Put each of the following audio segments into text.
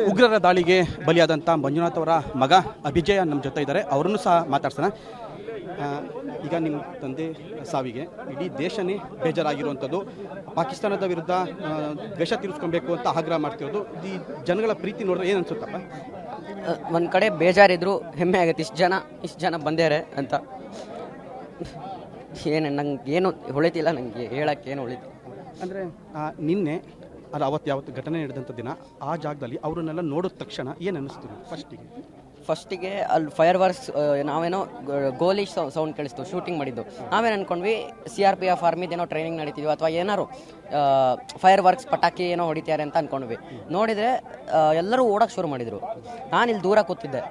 ಉಗ್ರರ ದಾಳಿಗೆ ಬಲಿಯಾದಂಥ ಮಂಜುನಾಥ್ ಅವರ ಮಗ ಅಭಿಜಯ ನಮ್ಮ ಜೊತೆ ಇದ್ದಾರೆ. ಅವರನ್ನು ಸಹ ಮಾತಾಡ್ಸೋಣ. ಈಗ ನಿಮ್ಮ ತಂದೆ ಸಾವಿಗೆ ಇಡೀ ದೇಶನೇ ಬೇಜಾರಾಗಿರುವಂಥದ್ದು, ಪಾಕಿಸ್ತಾನದ ವಿರುದ್ಧ ದ್ವೇಷ ತೀರಿಸ್ಕೊಬೇಕು ಅಂತ ಆಗ್ರಹ ಮಾಡ್ತಿರೋದು, ಈ ಜನಗಳ ಪ್ರೀತಿ ನೋಡಿದ್ರೆ ಏನು ಅನ್ಸುತ್ತಪ್ಪ? ಒಂದು ಕಡೆ ಬೇಜಾರಿದ್ರು ಹೆಮ್ಮೆ ಆಗುತ್ತೆ, ಇಷ್ಟು ಜನ ಬಂದ್ಯಾರೆ ಅಂತ. ಏನು ನಂಗೆ ಏನು ಹೊಳಿತಿಲ್ಲ, ನನಗೆ ಹೇಳೋಕ್ಕೆ ಏನು ಹೊಳಿತಿಲ್ಲ. ಅಂದರೆ ನಿನ್ನೆ ಅದು ಯಾವತ್ತು ಘಟನೆ ನಡೆದಂಥ ದಿನ ಆ ಜಾಗದಲ್ಲಿ ಅವರನ್ನೆಲ್ಲ ನೋಡಿದ ತಕ್ಷಣ ಏನು ಅನ್ನಿಸ್ತು? ಫಸ್ಟಿಗೆ ಅಲ್ಲಿ ಫೈರ್ ವರ್ಕ್ಸ್ ನಾವೇನೋ ಗೋಲಿ ಸೌಂಡ್ ಕೇಳಿಸ್ತು, ಶೂಟಿಂಗ್ ಮಾಡಿದ್ದು. ನಾವೇನು ಅಂದ್ಕೊಂಡ್ವಿ CRPF ಆರ್ಮಿದೇನೋ ಟ್ರೈನಿಂಗ್ ನಡೀತಿದ್ವಿ ಅಥವಾ ಏನಾರು ಫೈರ್ ವರ್ಕ್ಸ್ ಪಟಾಕಿ ಏನೋ ಹೊಡಿತಾರೆ ಅಂತ ಅಂದ್ಕೊಂಡ್ವಿ. ನೋಡಿದರೆ ಎಲ್ಲರೂ ಓಡೋಕ್ಕೆ ಶುರು ಮಾಡಿದರು. ನಾನು ಇಲ್ಲಿ ದೂರ ಕೂತಿದ್ದೆ.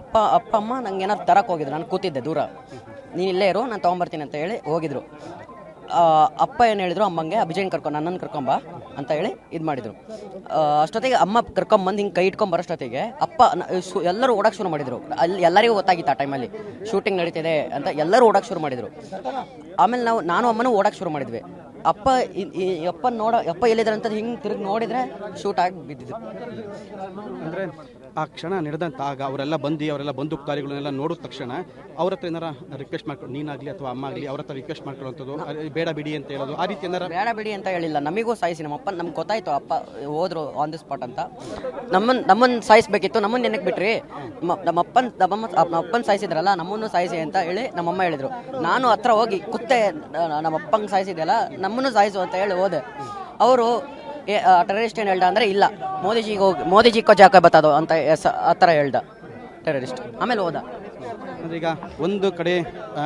ಅಪ್ಪ ಅಮ್ಮ ನಂಗೆ ಏನಾದ್ರು ತರಕ್ಕೆ ಹೋಗಿದ್ರು, ನಾನು ಕೂತಿದ್ದೆ ದೂರ. ನೀನು ಇಲ್ಲೇ ಇರು, ನಾನು ತೊಗೊಂಬರ್ತೀನಿ ಅಂತ ಹೇಳಿ ಹೋಗಿದ್ರು. ಅಪ್ಪ ಏನು ಹೇಳಿದ್ರು ಅಮ್ಮಂಗೆ, ನನ್ನನ್ನು ಕರ್ಕೊಂಬ ಅಂತ ಹೇಳಿ ಇದು ಮಾಡಿದರು. ಅಷ್ಟೊತ್ತಿಗೆ ಅಮ್ಮ ಕರ್ಕೊಂಬಂದು ಹಿಂಗೆ ಕೈ ಇಟ್ಕೊಂಬರೋಷ್ಟೊತ್ತಿಗೆ ಅಪ್ಪ ಎಲ್ಲರೂ ಓಡೋಕ್ಕೆ ಶುರು ಮಾಡಿದರು. ಅಲ್ಲಿ ಎಲ್ಲರಿಗೂ ಗೊತ್ತಾಗಿತ್ತು ಆ ಟೈಮಲ್ಲಿ ಶೂಟಿಂಗ್ ನಡೀತಿದೆ ಅಂತ. ಎಲ್ಲರೂ ಓಡೋಕ್ಕೆ ಶುರು ಮಾಡಿದರು. ಆಮೇಲೆ ನಾನು ಅಮ್ಮನೂ ಓಡೋಕ್ಕೆ ಶುರು ಮಾಡಿದ್ವಿ. ಅಪ್ಪ ಎಲ್ಲಿದ್ದಾರೆ ಅಂತ ಹಿಂಗೆ ತಿರುಗಿ ನೋಡಿದರೆ ಶೂಟ್ ಆಗಿ ಬಿದ್ದಿದ್ದು. ಅಂದರೆ ಆ ಕ್ಷಣ ನಡೆದಂತಾಗ ಅವರೆಲ್ಲ ಬಂದೂಕುಧಾರಿಗಳನ್ನೆಲ್ಲ ನೋಡಿದ ತಕ್ಷಣ ಅವ್ರ ಹತ್ರ ಏನಾರ ರಿಕ್ವೆಸ್ಟ್ ಮಾಡ್ಕೊಂಡು, ನೀನಾಗಲಿ ಅಥವಾ ಅಮ್ಮ ಆಗಲಿ ಅವ್ರ ಹತ್ರ ರಿಕ್ವೆಸ್ಟ್ ಮಾಡ್ಕೊಳ್ಳೋಂಥದ್ದು, ಬೇಡ ಬಿಡಿ ಅಂತ ಹೇಳೋದು, ಆ ರೀತಿ ಏನಾರ? ಬೇಡ ಬಿಡಿ ಅಂತ ಹೇಳಿಲ್ಲ, ನಮಗೂ ಸಾಯಿಸಿ. ನಮ್ಗೆ ಗೊತ್ತಾಯ್ತು ಅಪ್ಪ ಹೋದ್ರು ಆನ್ ದಿ ಸ್ಪಾಟ್ ಅಂತ. ನಮ್ಮನ್ನು ಸಾಯಿಸ್ಬೇಕಿತ್ತು, ನಮ್ಮನ್ನು ನೆನಕ್ಕೆ ಬಿಟ್ರಿ. ನಮ್ಮಪ್ಪನ ಸಾಯಿಸಿದ್ರಲ್ಲ, ನಮ್ಮನ್ನು ಸಾಯಿಸಿ ಅಂತ ಹೇಳಿ ನಮ್ಮಮ್ಮ ಹೇಳಿದ್ರು. ನಾನು ಹತ್ರ ಹೋಗಿ ಕುತ್ತೆ, ನಮ್ಮಪ್ಪಂಗೆ ಸಾಯಿಸಿದೆಯಲ್ಲ, ನಮ್ಮನ್ನು ಸಾಯಿಸು ಅಂತ ಹೇಳಿ ಹೋದೆ. ಅವರು ಟೆರರಿಸ್ಟ್ ಏನು ಹೇಳ್ದ ಅಂದರೆ, ಇಲ್ಲ ಮೋದಿಜಿಗೋ ಜಾಕ ಬತ್ತದು ಅಂತ ಆ ಥರ ಹೇಳ್ದ ಟೆರರಿಸ್ಟ್. ಆಮೇಲೆ ಹೋದ. ಅಂದರೆ ಈಗ ಒಂದು ಕಡೆ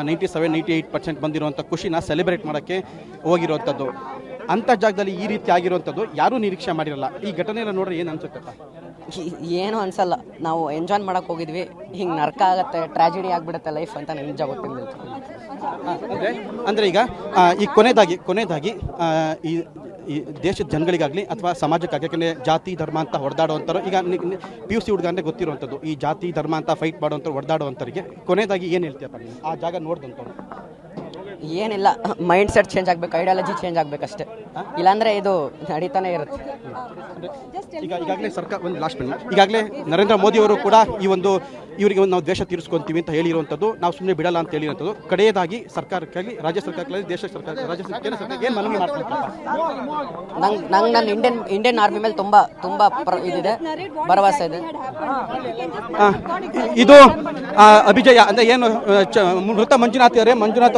97-98% ಬಂದಿರುವಂಥ ಖುಷಿನ ಸೆಲೆಬ್ರೇಟ್ ಮಾಡೋಕ್ಕೆ ಹೋಗಿರುವಂಥದ್ದು, ಅಂಥ ಜಾಗದಲ್ಲಿ ಈ ರೀತಿ ಆಗಿರುವಂಥದ್ದು ಯಾರೂ ನಿರೀಕ್ಷೆ ಮಾಡಿರಲ್ಲ. ಈ ಘಟನೆ ಎಲ್ಲ ನೋಡ್ರೆ ಏನು ಅನ್ಸುತ್ತಪ್ಪ? ಏನೂ ಅನ್ಸಲ್ಲ. ನಾವು ಎಂಜಾಯ್ ಮಾಡೋಕೆ ಹೋಗಿದ್ವಿ, ಹಿಂಗೆ ನರ್ಕ ಆಗುತ್ತೆ, ಟ್ರಾಜಿಡಿ ಆಗಿಬಿಡುತ್ತೆ ಲೈಫ್ ಅಂತ ನಿಜ ಗೊತ್ತಿರಲಿಲ್ಲ. ಅಂದರೆ ಈಗ ಈ ಕೊನೆಯದಾಗಿ ಈ ದೇಶದ ಜನಗಳಿಗಾಗಲಿ ಅಥವಾ ಸಮಾಜಕ್ಕಾಗಲಿ, ಯಾಕಂದರೆ ಜಾತಿ ಧರ್ಮ ಅಂತ ಹೊಡೆದಾಡುವಂಥವ್ರು, ಈಗ PUC ಹುಡುಗ ಅಂದರೆ ಗೊತ್ತಿರುವಂಥದ್ದು, ಈ ಜಾತಿ ಧರ್ಮ ಅಂತ ಫೈಟ್ ಮಾಡುವಂಥವ್ರು, ಹೊಡೆದಾಡುವಂಥವ್ರಿಗೆ ಕೊನೆಯದಾಗಿ ಏನು ಹೇಳ್ತೀಯಪ್ಪ ನೀನು ಆ ಜಾಗ ನೋಡಿದಂಥವ್ರು? ಏನಿಲ್ಲ, ಮೈಂಡ್ ಸೆಟ್ ಚೇಂಜ್ ಆಗಬೇಕು, ಐಡಿಯಾಲಜಿ ಚೇಂಜ್ ಆಗಬೇಕಷ್ಟೇ. ಇಲ್ಲಾಂದರೆ ಇದು ನಡೀತಾನೆ ಇರುತ್ತೆ. ಈಗಾಗಲೇ ಸರ್ಕಾರ ಒಂದು ಲಾಸ್ಟ್ ಮಿನಿಟ್, ಈಗಾಗಲೇ ನರೇಂದ್ರ ಮೋದಿ ಅವರು ಕೂಡ ಇವರಿಗೆ ನಾವು ದ್ವೇಷ ತೀರಿಸ್ಕೊಂತೀವಿ ಅಂತ ಹೇಳಿರುವಂಥದ್ದು, ನಾವು ಸುಮ್ಮನೆ ಬಿಡಲ್ಲ ಅಂತ ಹೇಳಿರುವಂಥದ್ದು. ಕಡೆಯದಾಗಿ ಸರ್ಕಾರಕ್ಕಾಗಲಿ, ರಾಜ್ಯ ಸರ್ಕಾರಕ್ಕಾಗಲಿ, ದೇಶ ಸರ್ಕಾರ, ರಾಜ್ಯ ಸರ್ಕಾರ ಏನು ಮನವಿ ಮಾಡ್ತಾರೆ? ನಂಗೆ ನನ್ನ ಇಂಡಿಯನ್ ಆರ್ಮಿ ಮೇಲೆ ತುಂಬ ಇದಿದೆ, ಭರವಸೆ ಇದೆ. ಇದು ಅಭಿಜಯ ಅಂದರೆ ಏನು ಮೃತ ಮಂಜುನಾಥ್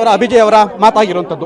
ಅವರ ಅಭಿಜಯ್ ಅವರ ಮಾತಾಗಿರುವಂಥದ್ದು.